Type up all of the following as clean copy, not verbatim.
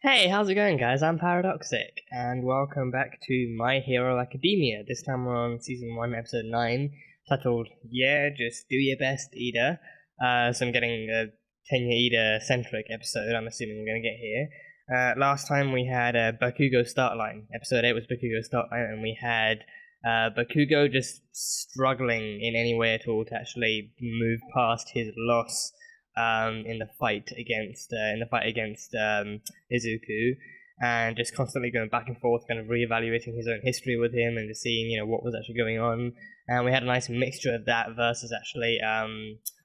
Hey, how's it going, guys? I'm Paradoxic, and welcome back to My Hero Academia. This time we're on Season 1, Episode 9, titled, Yeah, Just Do Your Best, Iida. So I'm getting a 10-year Iida-centric episode, I'm assuming we're going to get here. Last time we had Bakugo start line. Episode 8 was Bakugo start line, and we had Bakugo just struggling in any way at all to actually move past his loss in the fight against Izuku, and just constantly going back and forth, kind of reevaluating his own history with him and just seeing, what was actually going on. And we had a nice mixture of that versus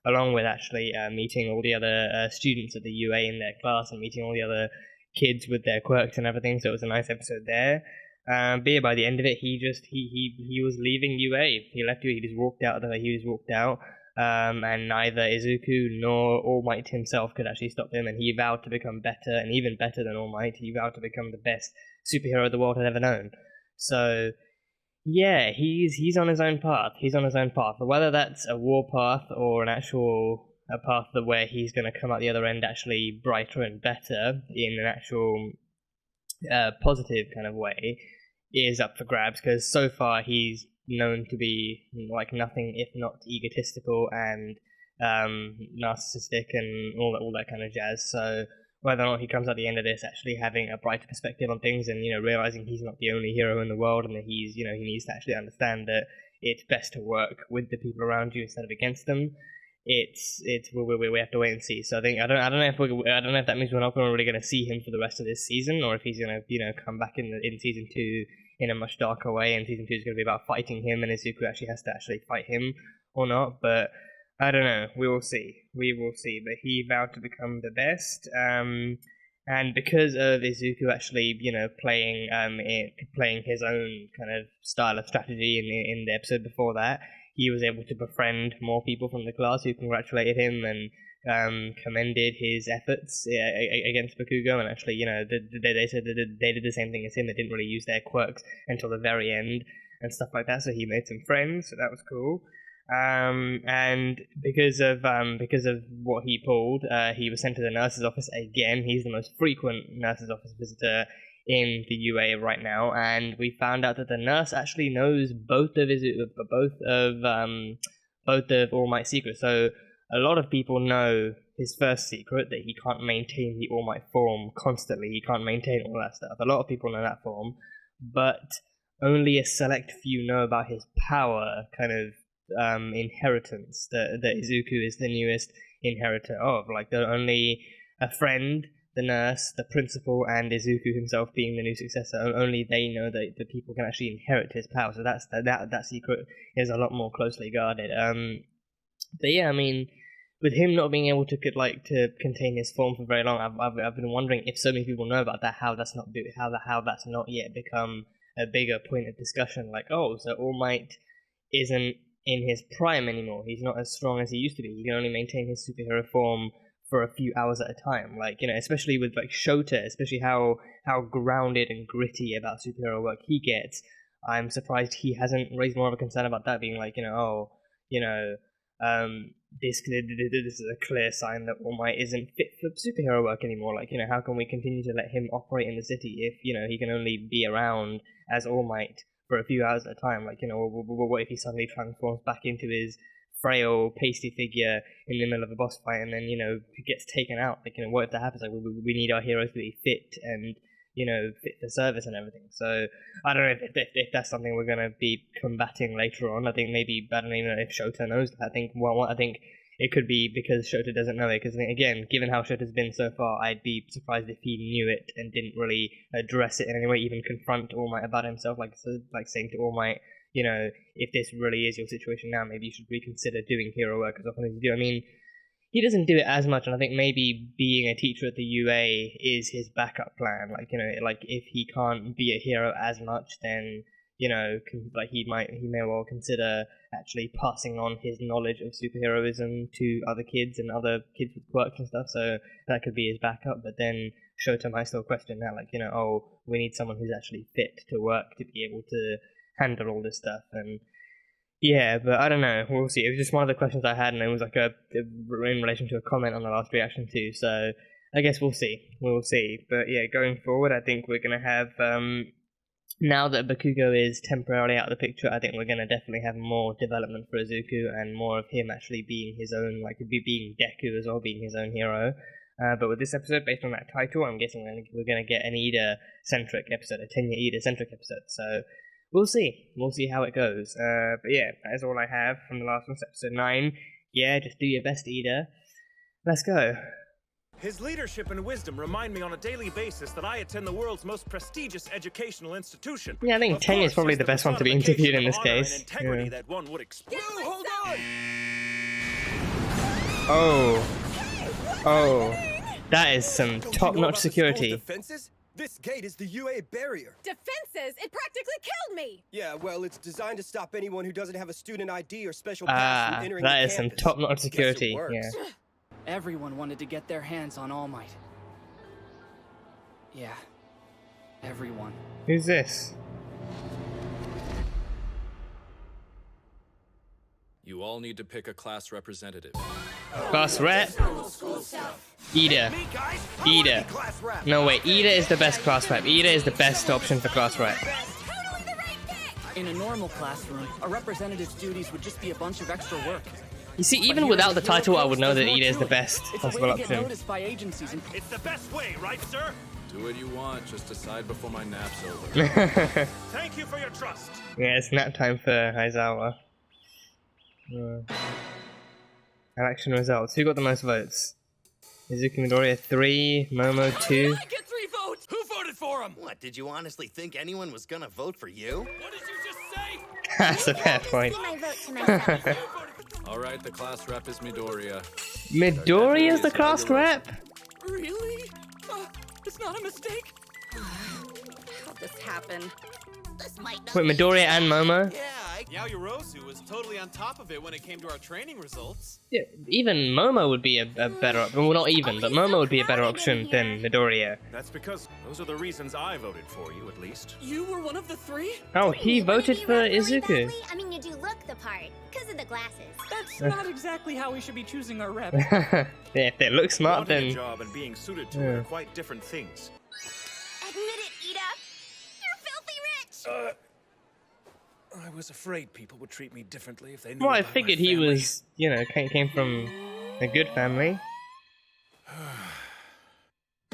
along with meeting all the other students at the UA in their class and meeting all the other kids with their quirks and everything. So it was a nice episode there. But yeah, by the end of it, he was leaving UA. He left UA. He just walked out. And neither Izuku nor All Might himself could actually stop him, and he vowed to become better, and even better than All Might. He vowed to become the best superhero the world had ever known. So, yeah, he's on his own path. He's on his own path. Whether that's a war path or a path where he's going to come out the other end actually brighter and better in an actual positive kind of way is up for grabs, because so far he's known to be like nothing if not egotistical and narcissistic and all that kind of jazz. So whether or not he comes at the end of this actually having a brighter perspective on things and realizing he's not the only hero in the world, and that he needs to actually understand that it's best to work with the people around you instead of against them. We have to wait and see. So I don't know if that means we're not really going to see him for the rest of this season, or if he's going to come back in season 2 in a much darker way, and season 2 is going to be about fighting him, and Izuku actually has to fight him or not. But I don't know. We will see. But he vowed to become the best. And because of Izuku actually, playing his own kind of style of strategy in the episode before that, he was able to befriend more people from the class who congratulated him and commended his efforts against Bakugo, and actually, they said that they did the same thing as him. They didn't really use their quirks until the very end and stuff like that. So he made some friends, so that was cool. And because of what he pulled, he was sent to the nurse's office again. He's the most frequent nurse's office visitor in the UA right now, and we found out that the nurse actually knows both of All Might's secrets. So a lot of people know his first secret, that he can't maintain the All Might form constantly. He can't maintain all that stuff. A lot of people know that form, but only a select few know about his power kind of inheritance, that Izuku is the newest inheritor of. Like, only a friend, the nurse, the principal, and Izuku himself being the new successor, only they know that the people can actually inherit his power. So that secret is a lot more closely guarded. But yeah, I mean, with him not being able to contain his form for very long, I've been wondering, if so many people know about that, how that's not yet become a bigger point of discussion. Like, oh, so All Might isn't in his prime anymore. He's not as strong as he used to be. He can only maintain his superhero form for a few hours at a time. Like, especially with Shota, especially how grounded and gritty about superhero work he gets. I'm surprised he hasn't raised more of a concern about that, being like, this is a clear sign that All Might isn't fit for superhero work anymore. Like, how can we continue to let him operate in the city if, he can only be around as All Might for a few hours at a time? Like, what if he suddenly transforms back into his frail, pasty figure in the middle of a boss fight, and then, gets taken out? Like, what if that happens? Like, we need our heroes to be fit and, fit for service and everything. So I don't know if that's something we're going to be combating later on. I think maybe, I don't even know if Shota knows that. I think it could be because Shota doesn't know it, because again, given how Shota's been so far, I'd be surprised if he knew it and didn't really address it in any way, even confront All Might about himself, like saying to All Might, if this really is your situation now, maybe you should reconsider doing hero work as often as you do. I mean, he doesn't do it as much, and I think maybe being a teacher at the UA is his backup plan. Like, if he can't be a hero as much, then he may well consider actually passing on his knowledge of superheroism to other kids and other kids with quirks and stuff. So that could be his backup. But then Shota might still question that, like, we need someone who's actually fit to work to be able to handle all this stuff. And yeah, but I don't know. We'll see. It was just one of the questions I had, and it was in relation to a comment on the last reaction too. So I guess we'll see. We'll see. But yeah, going forward, I think we're going to have, now that Bakugo is temporarily out of the picture, I think we're going to definitely have more development for Izuku and more of him actually being his own, like being Deku as well, being his own hero. But with this episode, based on that title, I'm guessing we're going to get an Iida-centric episode, a Tenya Iida-centric episode. So we'll see. We'll see how it goes. But yeah, that is all I have from the last one, episode 9. Yeah, just do your best, Iida. Let's go. His leadership and wisdom remind me on a daily basis that I attend the world's most prestigious educational institution. Yeah, I think Tenya is probably the best one to be interviewed in this case. Yeah. That one would expect. Hold on! Oh, that is some top-notch security. Defenses? This gate is the UA barrier. Defenses? It practically killed me! Yeah, well, it's designed to stop anyone who doesn't have a student ID or special pass from entering the that is campus. some top-notch security. Yes, yeah. Everyone wanted to get their hands on All Might. Yeah, everyone. Who's this? You all need to pick a class representative. Class rep? Iida. Iida. No, wait, Iida is the best class rep. Iida is the best option for class rep. In a normal classroom, a representative's duties would just be a bunch of extra work. You see, even without the title, I would know that Iida is the best possible option. It's the best way, right, sir? Do what you want, just decide before my nap's over. Thank you for your trust. Yeah, it's nap time for Aizawa. Election results. Who got the most votes? Izuku Midoriya 3, Momo 2. I get 3 votes! Who voted for him? What, did you honestly think anyone was gonna vote for you? What did you just say? That's a fair point. My vote to myself. Alright, the class rep is Midoriya. Midoriya is the class rep? Really? It's not a mistake? How'd this happen? This might not Wait, be- Midoriya and Momo? Yeah, Yaoyorozu was totally on top of it when it came to our training results. Yeah, even Momo would be a better option. Well, not even, but Momo would be a better option than Midoriya. That's because those are the reasons I voted for you, at least. You were one of the 3? Oh, he voted for Izuku. I mean, you do look the part, because of the glasses. That's not exactly how we should be choosing our rep. Yeah, if they look smart, Wanting a then... job and being suited to it are quite different things. Admit it, Iida. You're filthy rich! I was afraid people would treat me differently if they knew Well, I about my figured he family. was, you know, came from a good family.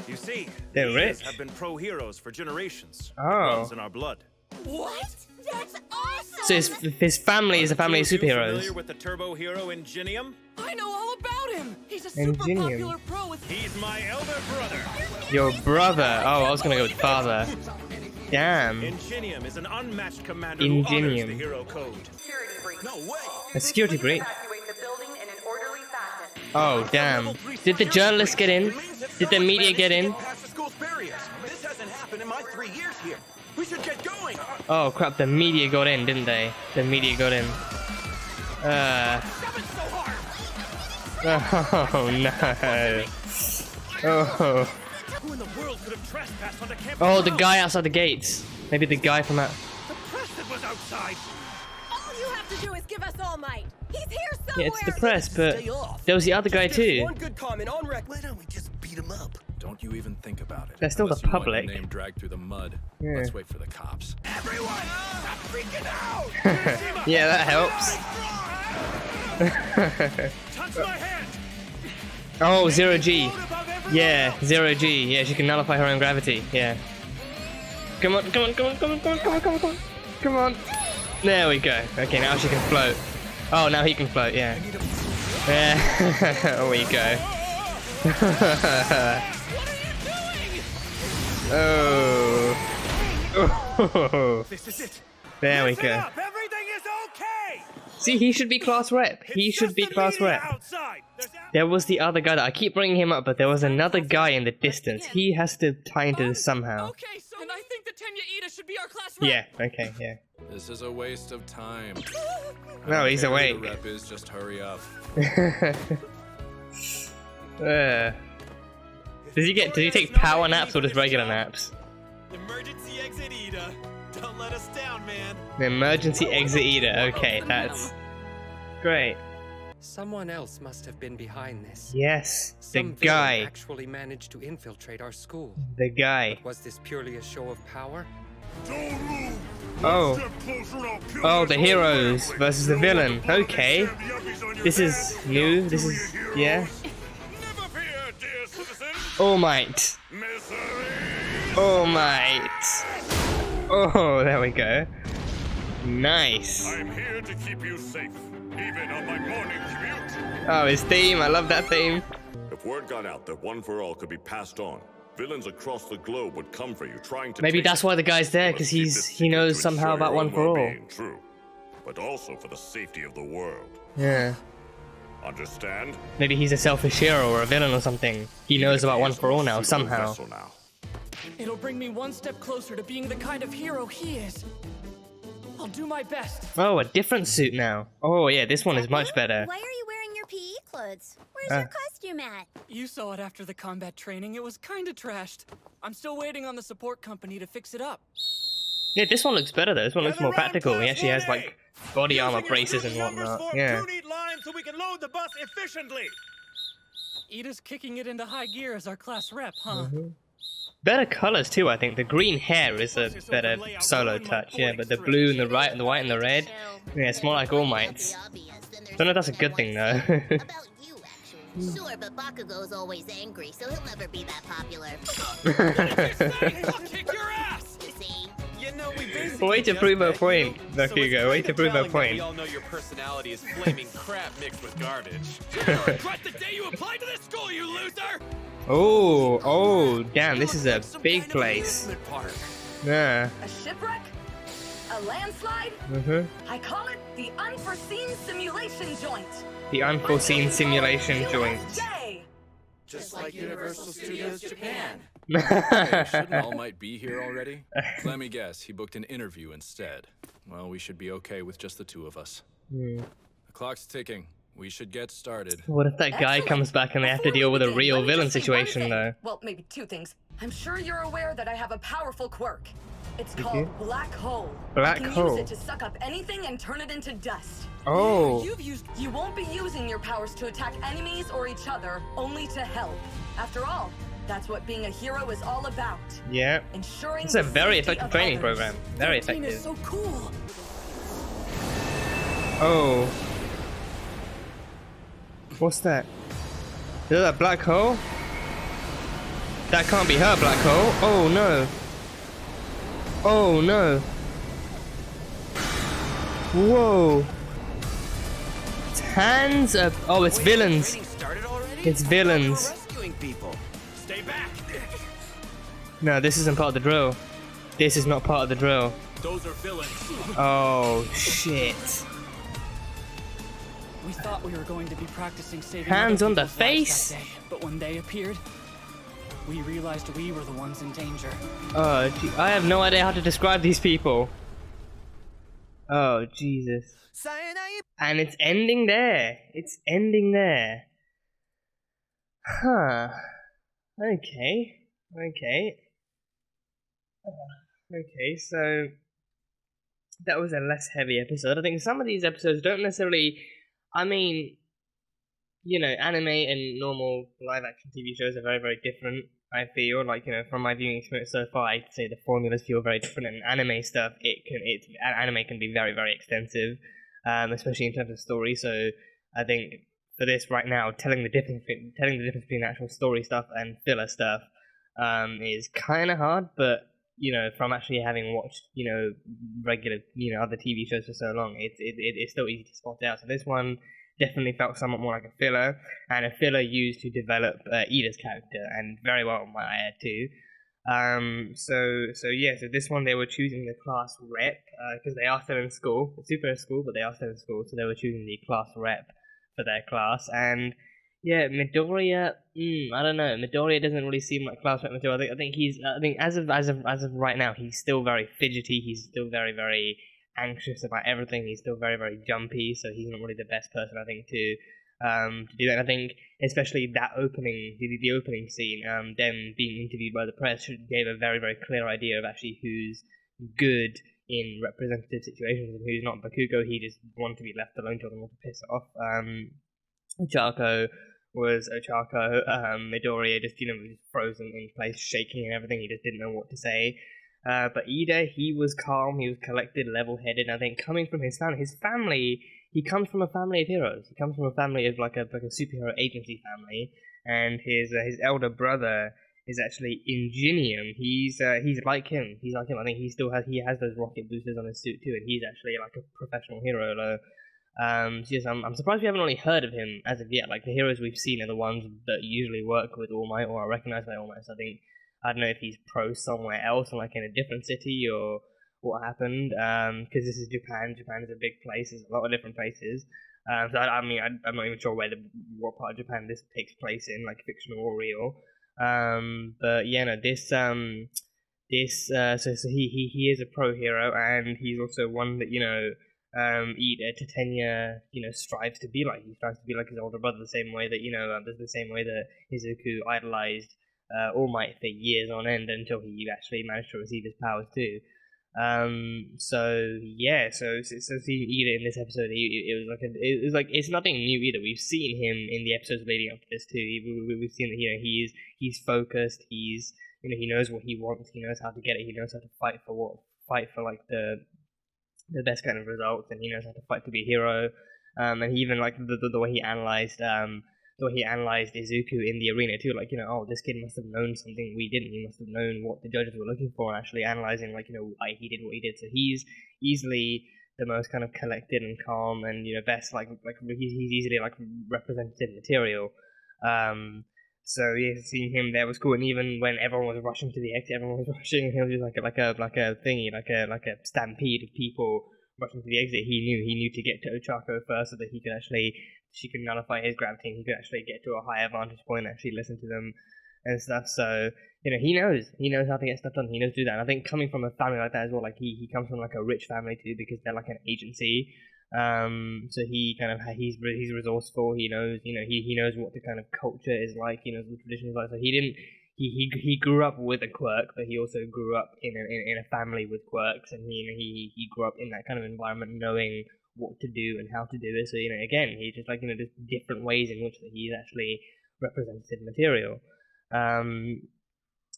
You see, They're the rich. Iidas have been pro-heroes for generations. It Oh. runs in our blood. What? That's awesome! So his family is a family of Are you superheroes. familiar with the turbo hero Ingenium? I know all about him! He's a super Ingenium. popular pro with... He's my elder brother. Your brother. Oh, I was gonna go with father. Damn. Ingenium is an unmatched commander who honors Ingenium. the hero code. No way! A security breach. Oh, damn. Did the journalists get in? Did the media get in? Past the school's barriers. This hasn't happened in my 3 years here. We should get going. Oh crap, the media got in, didn't they? The media got in. Oh no. Oh. Who in the world could have trespassed on the campus? Oh, the guy outside the gates. Maybe the guy from that. The press that was outside. All you have to do is give us All Might. He's here somewhere! Yeah, it's the press, but there was the other guy too. One good comment on record. Why don't we just beat him up? Don't you even think about it. They're still Unless the you want your public. name dragged through the mud. Yeah. Let's wait for the cops. Everyone, stop freaking out! Yeah, that helps. Touch my hand! Oh, 0G. Float above everyone Yeah, else. 0G. Yeah, she can nullify her own gravity. Yeah. Come on, come on, come on, come on, come on, come on, come on, come on. Come on. There we go. Okay, now she can float. Oh, now he can float, yeah. Yeah. There we go. Oh. This is it. There we Listen go. up. Everything is okay. See, he should be class rep. He It's should just be the class media rep. outside. There's There was the other guy that I keep bringing him up, but there was another guy in the distance. He has to tie into this somehow. Okay, so... And I think that Tenya Iida should be our class rep. Yeah, okay, yeah. This is a waste of time. No, he's Care who awake. The rep is, just hurry up. Did he take power naps or just regular naps? Emergency exit Iida. Don't let us down, man. The emergency exit Iida. Okay, that's great. Someone else must have been behind this. Yes, the Some villain guy. actually managed to infiltrate our school. The guy. Was this purely a show of power? Oh. Oh, the heroes versus the villain. Okay. This is new. This is, yeah. All Might. All Might. Oh, there we go. Nice. I'm here to keep you safe, even on my morning commute. Oh, his theme. I love that theme. If word got out that One for All could be passed on, villains across the globe would come for you, trying to. Maybe that's why the guy's there, because he knows somehow about One for All. True, but also for the safety of the world. Yeah. Understand? Maybe he's a selfish hero or a villain or something. He knows about One for All now, somehow. It'll bring me one step closer to being the kind of hero he is. I'll do my best. Oh, a different suit now. Oh yeah, this one is much better. Why are you wearing your PE clothes? Where's your costume at? You saw it after the combat training. It was kinda trashed. I'm still waiting on the support company to fix it up. Yeah, this one looks better though. This one looks more practical. He actually has like body armor braces and whatnot. Yeah. Two neat lines so we can load the bus efficiently. Iida's kicking it into high gear as our class rep, huh? Better colors too, I think. The green hair is a better solo touch, yeah, but the blue and the white and the red, yeah, it's more like All Might's. Don't know if that's a good thing though. About you, actually. Sure, but Bakugo's always angry, so he'll never be that popular. I'll kick your ass! You see? You know, we basically Way to just prove a met. point, So it's Bakugo. Way kinda to prove a telling that point. We all know your personality is flaming crap mixed with garbage. You're gonna regret the day you applied to this school, you loser! Oh, damn, this is a big place. Yeah. A shipwreck? A landslide? I call it the unforeseen simulation joint. The unforeseen simulation joint. Just like Universal Studios Japan. Hey, shouldn't All Might be here already? Let me guess, he booked an interview instead. Well, we should be okay with just the two of us. The clock's ticking. We should get started. What if that guy comes back and they have to deal with a real villain situation though? Well, maybe two things. I'm sure you're aware that I have a powerful quirk. It's called Black Hole. Black you can Hole. use it to suck up anything and turn it into dust. Oh. You won't be using your powers to attack enemies or each other, only to help. After all, that's what being a hero is all about. Yeah. Ensuring It's a the very safety effective of training others. program. Very 13 effective. is so cool. Oh. What's that? Is that a black hole? That can't be her black hole. Oh no. Oh no. Whoa. It's hands up. Oh, it's villains. It's villains. Stay back. No, this isn't part of the drill. This is not part of the drill. Those are villains. Oh shit. We thought we were going to be practicing saving Hands other on the people's lives face? that day, but when they appeared, we realized we were the ones in danger. Oh, I have no idea how to describe these people. Oh, Jesus. And it's ending there. It's ending there. Huh. Okay. Okay. Okay, so that was a less heavy episode. I think some of these episodes don't necessarily... I mean, you know, anime and normal live-action TV shows are very, very different, I feel. Like, you know, from my viewing experience so far, I'd say the formulas feel very different. And anime stuff, anime can be very, very extensive, especially in terms of story. So I think for this right now, telling the difference between actual story stuff and filler stuff is kind of hard. But you know, from actually having watched, you know, regular, you know, other TV shows for so long, it's still easy to spot out. So this one definitely felt somewhat more like a filler, and a filler used to develop Iida's character, and very well, might I add too. So this one they were choosing the class rep because they are still in school. It's super in school, but they are still in school, so they were choosing the class rep for their class. And yeah, Midoriya, I don't know. Midoriya doesn't really seem like class rep material. I think as of right now, he's still very fidgety. He's still very, very anxious about everything. He's still very, very jumpy. So he's not really the best person, I think, to do that. And I think especially that opening, the opening scene, them being interviewed by the press gave a very, very clear idea of actually who's good in representative situations and who's not. Bakugo, he just wanted to be left alone, told them all to piss off. Ochako was Ochako. Midoriya just, was frozen in place, shaking and everything. He just didn't know what to say. But Iida, he was calm, he was collected, level-headed. I think coming from his family, he comes from a family of heroes. He comes from a family of like a superhero agency family, and his elder brother is actually Ingenium. He's like him. He's like him. I think he has those rocket boosters on his suit too, and he's actually like a professional hero. So yes, I'm surprised we haven't really heard of him as of yet. Like the heroes we've seen are the ones that usually work with All Might or are recognized by All Might. So I don't know if he's pro somewhere else, or like in a different city, or what happened. Because this is Japan. Japan is a big place. There's a lot of different places. So I'm not even sure what part of Japan this takes place in, like fictional or real. But yeah, no, so he is a pro hero, and he's also one that Iida Tetenya strives to be like. He strives to be like his older brother, the same way that the same way that Izuku idolized All Might for years on end until he actually managed to receive his powers too. So yeah, so seeing Iida in this episode, it was like it's nothing new either. We've seen him in the episodes leading up to this too. We've seen that he's focused. He knows what he wants. He knows how to get it. He knows how to fight for like the best kind of results, and he knows how to fight to be a hero. And he even like the way he analyzed Izuku in the arena too, like this kid must have known something we didn't. He must have known what the judges were looking for, and actually analyzing why he did what he did. So he's easily the most kind of collected and calm, and best he's easily like representative material. So yeah, seeing him there was cool, and even when everyone was rushing to the exit, everyone was rushing, and he was just like a thingy, like a stampede of people rushing to the exit. He knew to get to Ochako first, so that she could nullify his gravity, and he could actually get to a higher vantage point and actually listen to them and stuff. So he knows how to get stuff done. He knows to do that. And I think coming from a family like that as well, like he comes from like a rich family too, because they're like an agency. So he kind of he's resourceful. He knows he knows what the kind of culture is like. He knows what the tradition is like. So he grew up with a quirk, but he also grew up in a family with quirks, and he grew up in that kind of environment, knowing what to do and how to do it. So again, he's just like just different ways in which he's actually representative material.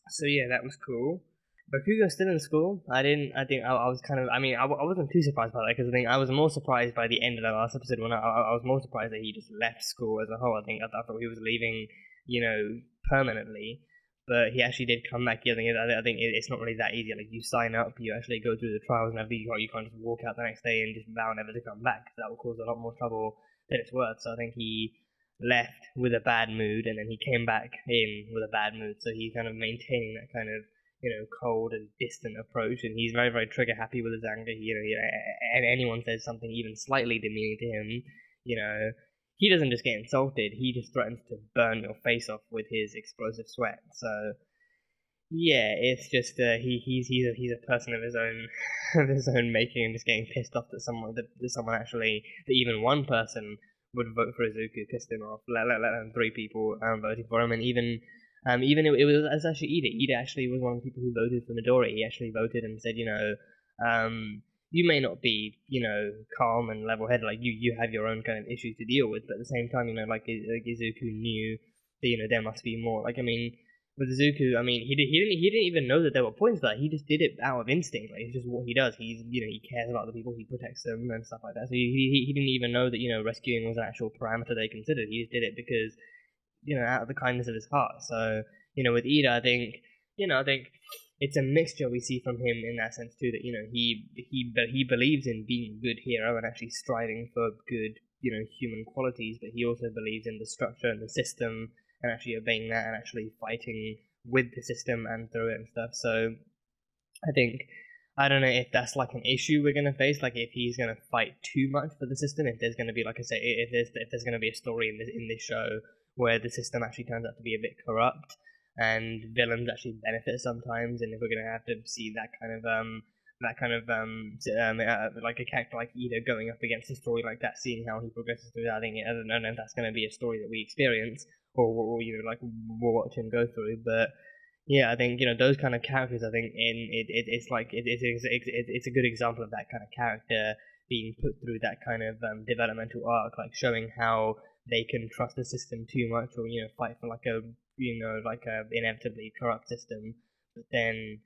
So yeah, that was cool. Bakugo's still in school. I was kind of. I wasn't too surprised by that, because I was more surprised by the end of the last episode, when I was more surprised that he just left school as a whole. I thought he was leaving, permanently, but he actually did come back. I think it's not really that easy. Like, you sign up, you actually go through the trials and everything. You can't just walk out the next day and just vow never to come back, because that will cause a lot more trouble than it's worth. So I think he left with a bad mood, and then he came back in with a bad mood. So he's kind of maintaining that kind of cold and distant approach, and he's very, very trigger happy with his anger. And anyone says something even slightly demeaning to him, he doesn't just get insulted, he just threatens to burn your face off with his explosive sweat. So yeah, it's just he's a person of his own making, and just getting pissed off that even one person would vote for Izuku pissed him off, let alone 3 people voting for him. And even it was actually Iida. Iida actually was one of the people who voted for Midori. He actually voted and said, you may not be, calm and level-headed, like you have your own kind of issues to deal with, but at the same time, like Izuku knew that, there must be more. Like, with Izuku, he didn't even know that there were points for that. He just did it out of instinct. Like, it's just what he does. He cares about the people, he protects them and stuff like that. So he didn't even know that, rescuing was an actual parameter they considered. He just did it because, out of the kindness of his heart. So, with Iida, I think it's a mixture we see from him in that sense too, that, he believes in being a good hero and actually striving for good, human qualities, but he also believes in the structure and the system, and actually obeying that, and actually fighting with the system and through it and stuff. So, I don't know if that's like an issue we're gonna face, like if he's gonna fight too much for the system, if there's gonna be, like I say, if there's gonna be a story in this show where the system actually turns out to be a bit corrupt, and villains actually benefit sometimes, and if we're gonna have to see that kind of like a character like Iida going up against a story like that, seeing how he progresses through that, I don't know if that's gonna be a story that we experience, or like we'll watch him go through, but. Yeah, I think those kind of characters. I think it's a good example of that kind of character being put through that kind of developmental arc, like showing how they can trust the system too much, or fight for like a inevitably corrupt system. But then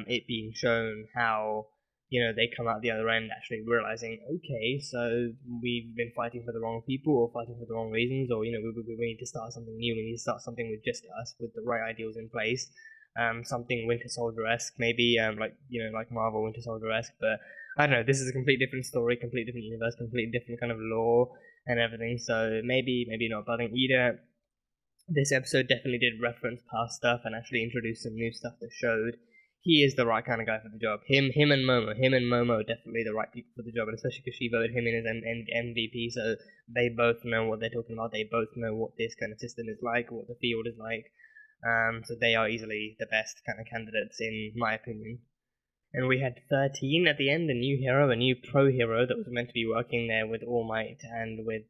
it being shown how they come out the other end actually realizing, okay, so we've been fighting for the wrong people or fighting for the wrong reasons, or we need to start something new. We need to start something with just us, with the right ideals in place. Something Winter Soldier-esque, maybe, like Marvel Winter Soldier-esque, but I don't know, this is a completely different story, completely different universe, completely different kind of lore and everything, so maybe not, but I think Iida, this episode definitely did reference past stuff and actually introduced some new stuff that showed he is the right kind of guy for the job. Him and Momo are definitely the right people for the job, and especially because she voted him in as MVP, so they both know what they're talking about, they both know what this kind of system is like, what the field is like. So they are easily the best kind of candidates, in my opinion. And we had 13 at the end, a new hero, a new pro hero that was meant to be working there with All Might and with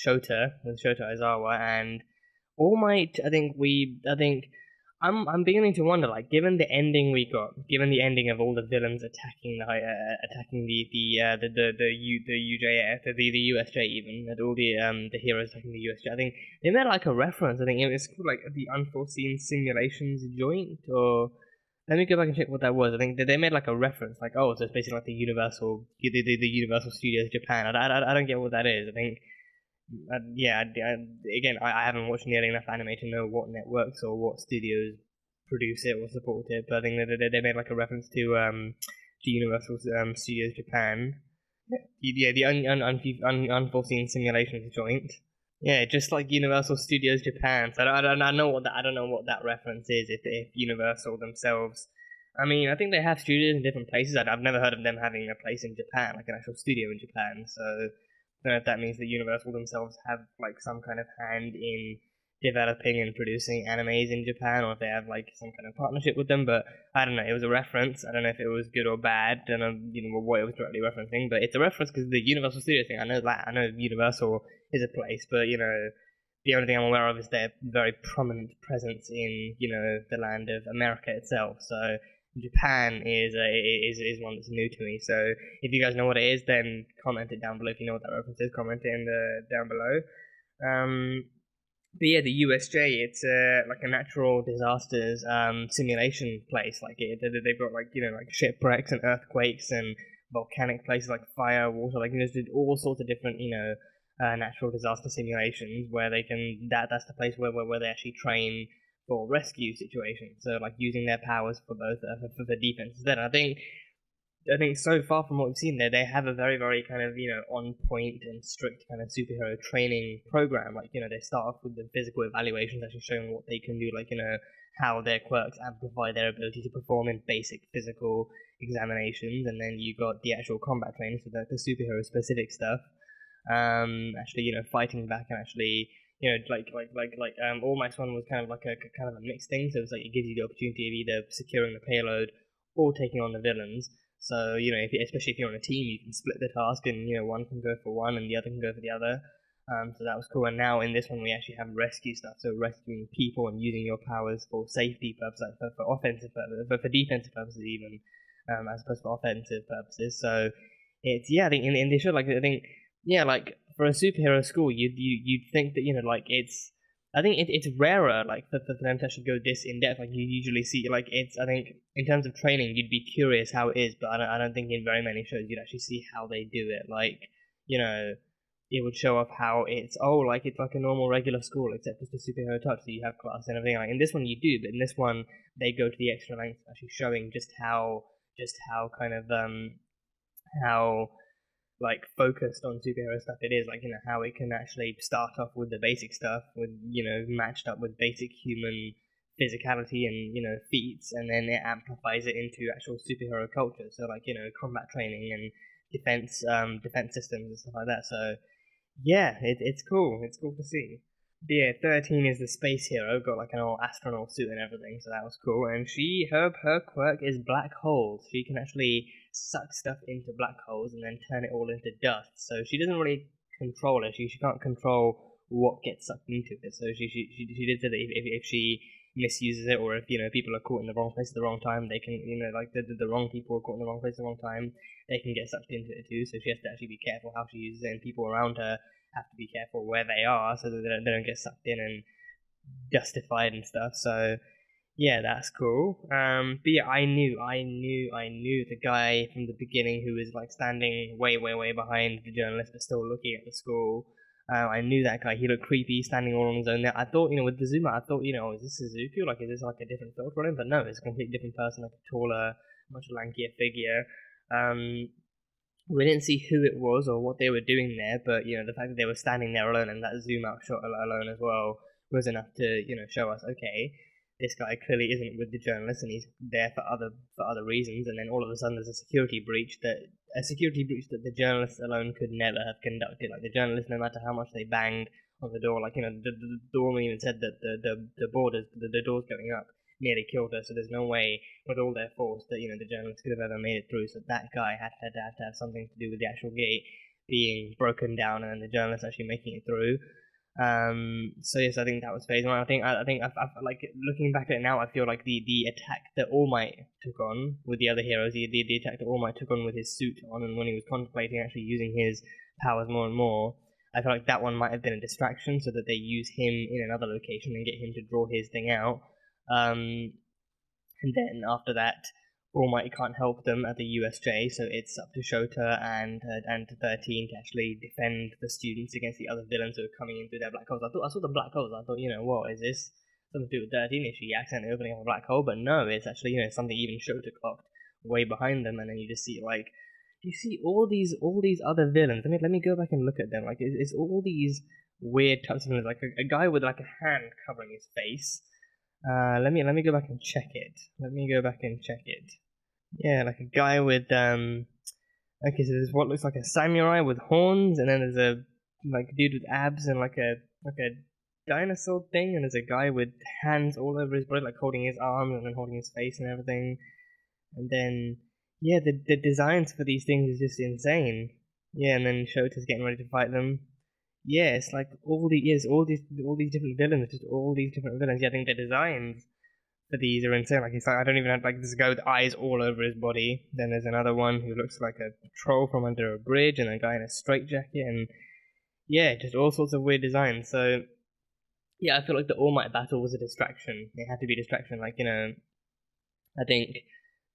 Shota Aizawa. And All Might, I'm beginning to wonder, like, given the ending we got, given the ending of all the villains attacking the UJF, the USJ even, and all the heroes attacking the USJ, I think they made like a reference. I think it was called like the Unforeseen Simulations Joint, or let me go back and check what that was. I think they made like a reference, like, oh, so it's basically like the Universal Studios Japan. I don't get what that is. I think. Again, I haven't watched nearly enough anime to know what networks or what studios produce it or support it, but I think that they made like a reference to Universal Studios Japan. Yeah, the Unforeseen Simulations Joint. Yeah, just like Universal Studios Japan. So I don't know what that reference is. If Universal themselves, I mean, I think they have studios in different places. I've never heard of them having a place in Japan, like an actual studio in Japan. So I don't know if that means that Universal themselves have like some kind of hand in developing and producing animes in Japan, or if they have like some kind of partnership with them. But I don't know. It was a reference. I don't know if it was good or bad. I don't know what it was directly referencing, but it's a reference because the Universal Studios thing. I know that. I know Universal is a place, but the only thing I'm aware of is their very prominent presence in the land of America itself. So Japan is one that's new to me. So if you guys know what it is, then comment it down below. If you know what that reference is, comment it down below. But yeah, the USJ, it's like a natural disasters simulation place. Like they've got like shipwrecks and earthquakes and volcanic places like fire, water, like all sorts of different natural disaster simulations where they can that's the place where they actually train for rescue situations. So like using their powers for both for the defense. Then I think so far from what we've seen there, they have a very, very kind of, on point and strict kind of superhero training program. Like, they start off with the physical evaluations, actually showing what they can do, like, how their quirks amplify their ability to perform in basic physical examinations. And then you got the actual combat training, so the superhero specific stuff. Actually, fighting back and actually, All Might's one was kind of like a mixed thing. So it's like it gives you the opportunity of either securing the payload or taking on the villains. So, especially if you're on a team, you can split the task and, one can go for one and the other can go for the other. So that was cool. And now in this one, we actually have rescue stuff. So rescuing people and using your powers for safety purposes, like for offensive purposes, for defensive purposes even, as opposed to offensive purposes. So it's, I think in this show, like for a superhero school, you'd think that, I think it's rarer, like, for them to actually go this in depth. Like, you usually see, like, I think, in terms of training, you'd be curious how it is, but I don't think in very many shows you'd actually see how they do it. Like, it would show off how it's like a normal regular school, except it's a superhero touch, so you have class and everything. Like, in this one you do, but in this one, they go to the extra length of actually showing just how kind of, how like focused on superhero stuff it is, like how it can actually start off with the basic stuff with matched up with basic human physicality and feats, and then it amplifies it into actual superhero culture, so like combat training and defense systems and stuff like that. So yeah, it's cool to see. But yeah, 13 is the space hero, got like an old astronaut suit and everything, so that was cool. And her quirk is black holes. She can actually suck stuff into black holes and then turn it all into dust. So she doesn't really control it. She can't control what gets sucked into it. So she did say that if she misuses it, or if people are caught in the wrong place at the wrong time, they can like the wrong people are caught in the wrong place at the wrong time, they can get sucked into it too. So she has to actually be careful how she uses it, and people around her have to be careful where they are so that they don't get sucked in and justified and stuff. So yeah, that's cool. But yeah, I knew the guy from the beginning who was like standing way behind the journalist but still looking at the school. I knew that guy. He looked creepy, standing all on his own there. I thought, with the zoom out, I thought, is this Suzuki? Like, is this like a different filter on him? But no, it's a completely different person, like a taller, much lankier figure. We didn't see who it was or what they were doing there, but the fact that they were standing there alone and that zoom out shot alone as well was enough to show us, okay, this guy clearly isn't with the journalist and he's there for other reasons. And then all of a sudden there's a security breach that the journalist alone could never have conducted. Like, the journalist, no matter how much they banged on the door, like the doorman even said that the doors going up nearly killed her. So there's no way with all their force that the journalist could have ever made it through. So that guy had to have something to do with the actual gate being broken down and the journalist actually making it through. So yes, I think that was phase one. I think like looking back at it now, I feel like the attack that All Might took on with the other heroes, the attack that All Might took on with his suit on, and when he was contemplating actually using his powers more and more, I feel like that one might have been a distraction, so that they use him in another location and get him to draw his thing out. And then after that, All Might can't help them at the USJ, so it's up to Shota and 13 to actually defend the students against the other villains who are coming in through their black holes. I saw the black holes. I thought, what is this? Something to do with 13? Is she accidentally opening up a black hole? But no, it's actually something even Shota clocked way behind them, and then you just see you see all these other villains. Let me go back and look at them. Like, it's all these weird types of villains, like a guy with like a hand covering his face. Let me go back and check it. Yeah, like a guy with okay, so there's what looks like a samurai with horns, and then there's a dude with abs and like a dinosaur thing, and there's a guy with hands all over his body, like holding his arms and then holding his face and everything. And then yeah, the designs for these things is just insane. Yeah, and then Shota's getting ready to fight them. Yeah, it's like all these different villains, just all these different villains. Yeah, I think the designs for these are insane. Like, it's like, I don't even have, like, this guy with eyes all over his body. Then there's another one who looks like a troll from under a bridge, and a guy in a straitjacket, and yeah, just all sorts of weird designs. So yeah, I feel like the All Might battle was a distraction. It had to be a distraction. Like, I think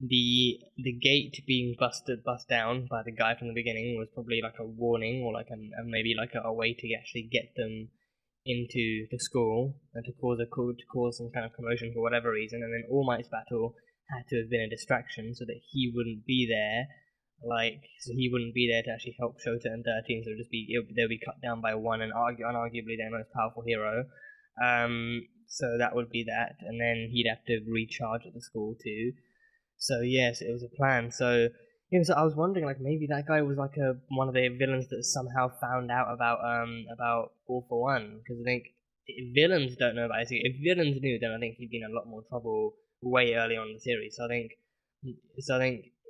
the gate being bust down by the guy from the beginning was probably like a warning, or like maybe like a way to actually get them into the school and to cause some kind of commotion for whatever reason. And then All Might's battle had to have been a distraction so that he wouldn't be there, to actually help Shota and 13. So they'll be cut down by one, and unarguably their most powerful hero. So that would be that, and then he'd have to recharge at the school too. So yes, it was a plan. So yeah, so I was wondering, like, maybe that guy was like one of the villains that somehow found out about All for One, because I think if villains don't know about it, if villains knew, then I think he'd be in a lot more trouble way early on in the series. So I think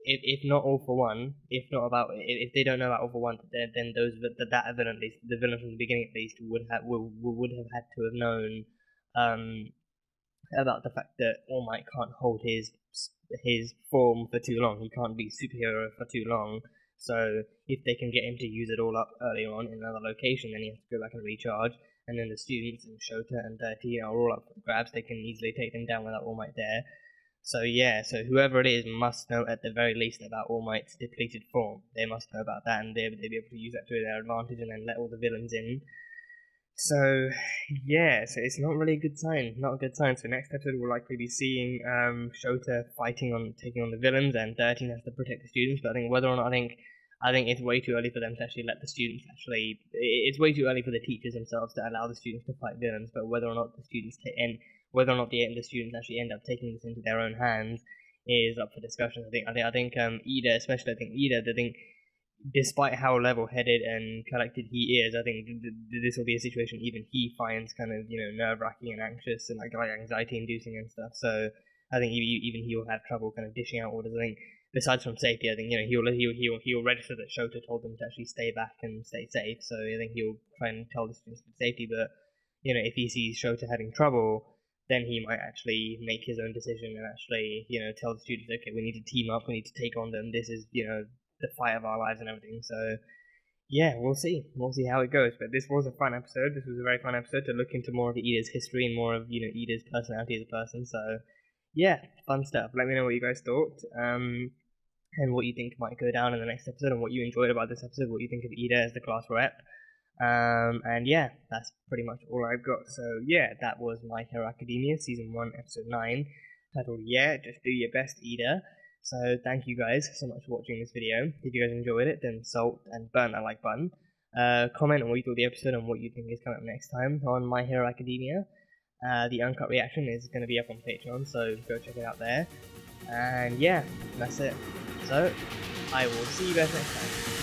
if not All for One, if they don't know about All for One, then that villain, at least the villain from the beginning at least, would have had to have known about the fact that All Might can't hold his form for too long. He can't be superhero for too long. So if they can get him to use it all up early on in another location, then he has to go back and recharge. And then the students and Shota and 13 are all up for grabs. They can easily take them down without All Might there. So yeah, so whoever it is must know at the very least about All Might's depleted form. They must know about that, and they'll be able to use that to their advantage and then let all the villains in. So yeah, so it's not really a good sign. Not a good sign. So next episode we'll likely be seeing Shota taking on the villains, and 13 has to protect the students. But I think I think it's way too early for them to actually let the students it's way too early for the teachers themselves to allow the students to fight villains. But whether or not the students the students actually end up taking this into their own hands is up for discussion. I think Iida, especially, despite how level-headed and collected he is, I think this will be a situation even he finds kind of nerve-wracking and anxious and like anxiety-inducing and stuff. So I think even he will have trouble kind of dishing out orders. I think besides from safety, I think he'll register that Shota told them to actually stay back and stay safe. So I think he'll try and tell the students for safety. But if he sees Shota having trouble, then he might actually make his own decision and actually, you know, tell the students, okay, we need to team up, we need to take on them, this is, you know, the fight of our lives and everything. So yeah, we'll see how it goes. But this was a fun episode. This was a very fun episode to look into more of Iida's history and more of, you know, Iida's personality as a person. So yeah, fun stuff. Let me know what you guys thought, and what you think might go down in the next episode, and what you enjoyed about this episode, what you think of Iida as the class rep. And yeah, that's pretty much all I've got. So yeah, that was My Hero Academia Season 1 Episode 9, titled Yeah, Just Do Your Best, Iida. So thank you guys so much for watching this video. If you guys enjoyed it, then salt and burn that like button. Comment on what you thought of the episode and what you think is coming up next time on My Hero Academia. The uncut reaction is going to be up on Patreon, so go check it out there. And yeah, that's it. So I will see you guys next time.